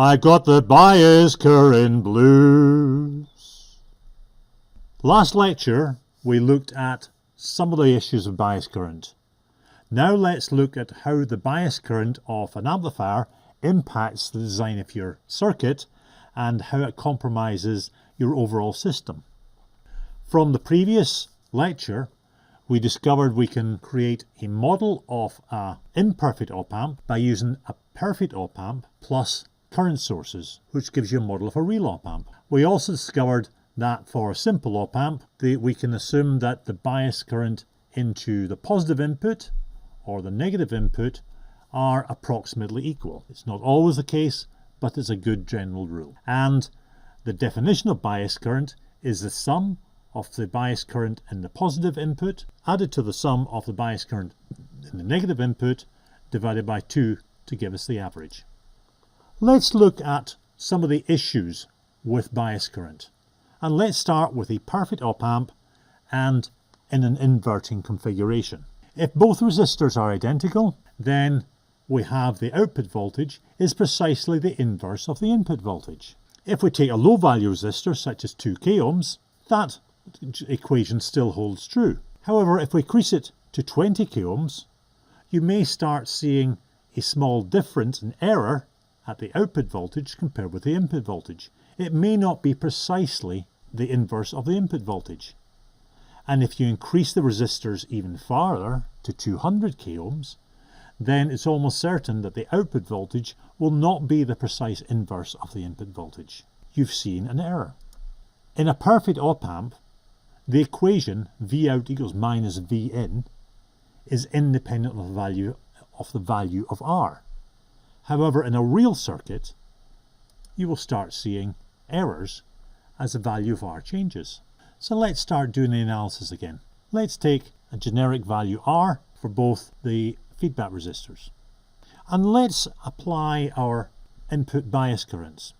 I got the bias current blues. Last lecture we looked at some of the issues of bias current. Now let's look at how the bias current of an amplifier impacts the design of your circuit and how it compromises your overall system. From the previous lecture, we discovered we can create a model of an imperfect op-amp by using a perfect op-amp plus current sources, which gives you a model of a real op-amp. We also discovered that for a simple op-amp, we can assume that the bias current into the positive input or the negative input are approximately equal. It's not always the case, but it's a good general rule. And the definition of bias current is the sum of the bias current in the positive input added to the sum of the bias current in the negative input divided by 2 to give us the average. Let's look at some of the issues with bias current. And let's start with a perfect op-amp and in an inverting configuration. If both resistors are identical, then we have the output voltage is precisely the inverse of the input voltage. If we take a low value resistor such as 2 k ohms, that equation still holds true. However, if we increase it to 20 k ohms, you may start seeing a small difference in error at the output voltage compared with the input voltage. It may not be precisely the inverse of the input voltage. And if you increase the resistors even farther to 200 k ohms, then it's almost certain that the output voltage will not be the precise inverse of the input voltage. You've seen an error. In a perfect op-amp, the equation V out equals minus V in is independent of the value of R. However, in a real circuit, you will start seeing errors as the value of R changes. So let's start doing the analysis again. Let's take a generic value R for both the feedback resistors. And let's apply our input bias currents.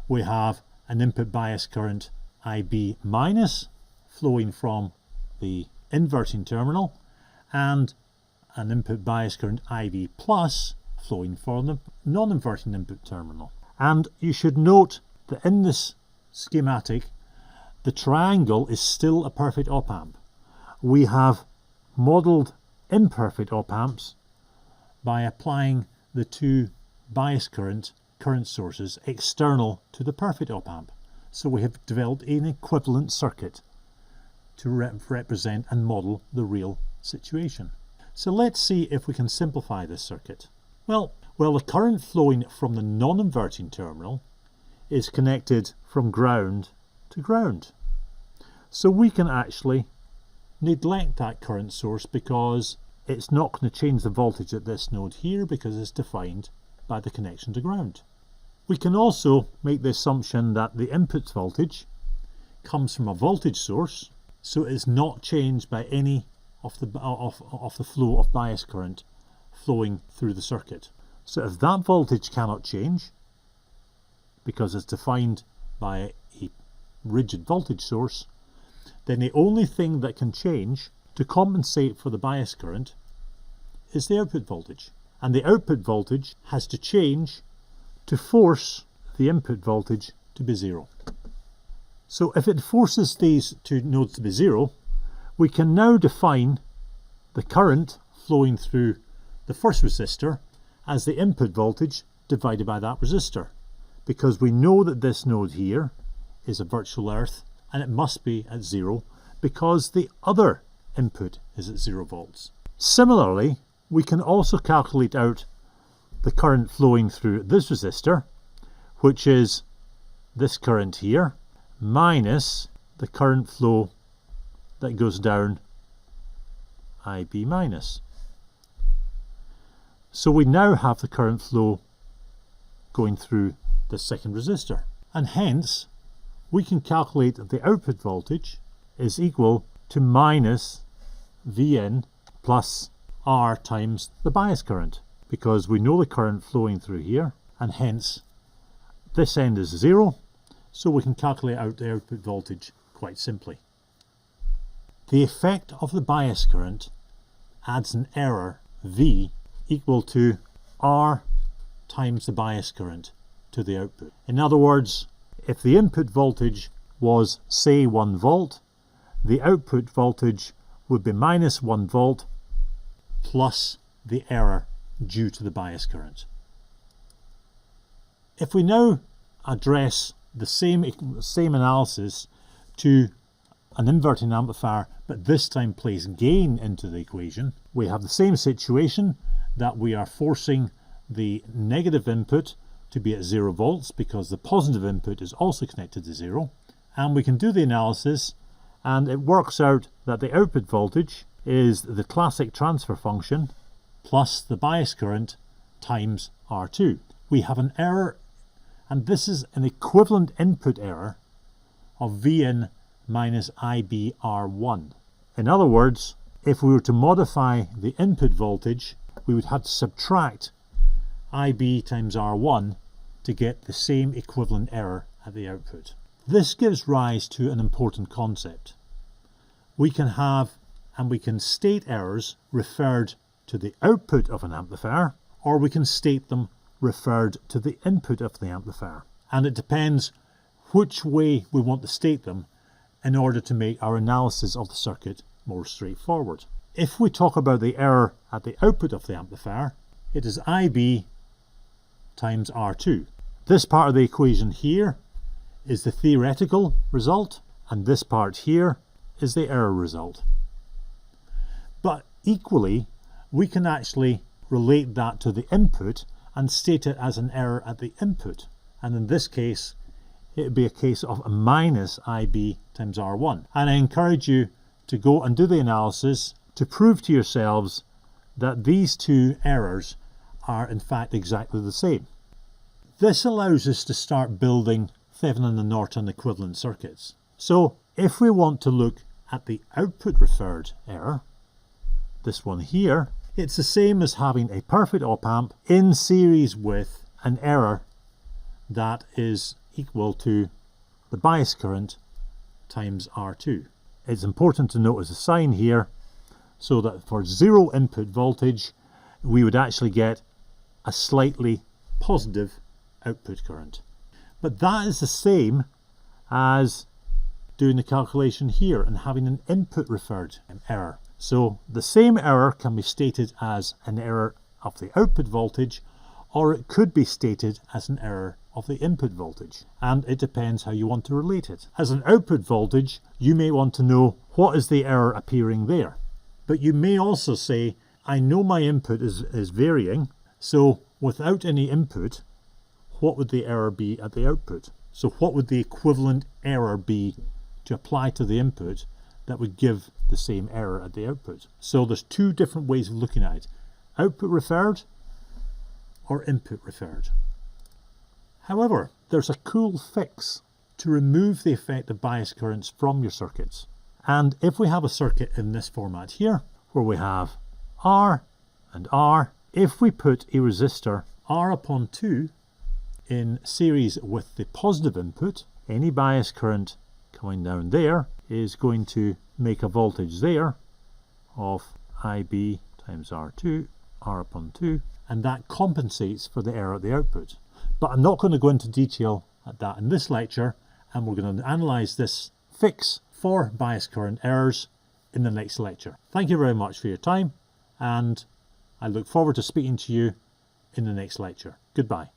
We have an input bias current IB minus flowing from the inverting terminal and an input bias current IB plus flowing from the non-inverting input terminal. And you should note that in this schematic, the triangle is still a perfect op-amp. We have modelled imperfect op-amps by applying the two bias current sources external to the perfect op-amp. So we have developed an equivalent circuit to represent and model the real situation. So let's see if we can simplify this circuit. Well, the current flowing from the non-inverting terminal is connected from ground to ground. So we can actually neglect that current source because it's not going to change the voltage at this node here because it's defined by the connection to ground. We can also make the assumption that the input voltage comes from a voltage source, so it is not changed by any of the flow of bias current flowing through the circuit. So if that voltage cannot change because it's defined by a rigid voltage source, then the only thing that can change to compensate for the bias current is the output voltage. And the output voltage has to change to force the input voltage to be zero. So if it forces these two nodes to be zero, we can now define the current flowing through the first resistor as the input voltage divided by that resistor, because we know that this node here is a virtual earth and it must be at zero because the other input is at 0 volts. Similarly, we can also calculate out the current flowing through this resistor, which is this current here, minus the current flow that goes down IB minus. So we now have the current flow going through the second resistor, and hence we can calculate that the output voltage is equal to minus Vn plus R times the bias current, because we know the current flowing through here, and hence this end is 0, so we can calculate out the output voltage quite simply. The effect of the bias current adds an error V equal to R times the bias current to to the output. In other words, if the input voltage was, say, 1 volt, the output voltage would be minus 1 volt plus the error due to the bias current. If we now address the same analysis to an inverting amplifier, but this time place gain into the equation, we have the same situation, that we are forcing the negative input to be at 0 volts because the positive input is also connected to 0, and we can do the analysis, and it works out that the output voltage is the classic transfer function plus the bias current times R2. We have an error, and this is an equivalent input error of Vin minus IBR1. In other words, if we were to modify the input voltage, we would have to subtract IB times R1 to get the same equivalent error at the output. This gives rise to an important concept. We can have and we can state errors referred to the output of an amplifier, or we can state them referred to the input of the amplifier. And it depends which way we want to state them in order to make our analysis of the circuit more straightforward. If we talk about the error at the output of the amplifier, it is IB times R2. This part of the equation here is the theoretical result, and this part here is the error result. But equally, we can actually relate that to the input and state it as an error at the input. And in this case, it would be a case of a minus IB times R1. And I encourage you to go and do the analysis to prove to yourselves that these two errors are in fact exactly the same. This allows us to start building Thevenin and Norton equivalent circuits. So if we want to look at the output referred error, this one here, it's the same as having a perfect op-amp in series with an error that is equal to the bias current times R2. It's important to notice a sign here so that for 0 input voltage we would actually get a slightly positive output current. But that is the same as doing the calculation here and having an input referred error. So the same error can be stated as an error of the output voltage, or it could be stated as an error of the input voltage, and it depends how you want to relate it. As an output voltage, you may want to know what is the error appearing there, but you may also say, I know my input is varying, so without any input, what would the error be at the output? So what would the equivalent error be to apply to the input that would give the same error at the output? So there's two different ways of looking at it: output referred or input referred. However, there's a cool fix to remove the effect of bias currents from your circuits. And if we have a circuit in this format here, where we have R and R, if we put a resistor R upon 2 in series with the positive input, any bias current coming down there is going to make a voltage there of IB times R2, R upon 2, and that compensates for the error at the output. But I'm not going to go into detail at that in this lecture, and we're going to analyze this fix for bias current errors in the next lecture. Thank you very much for your time, and I look forward to speaking to you in the next lecture. Goodbye.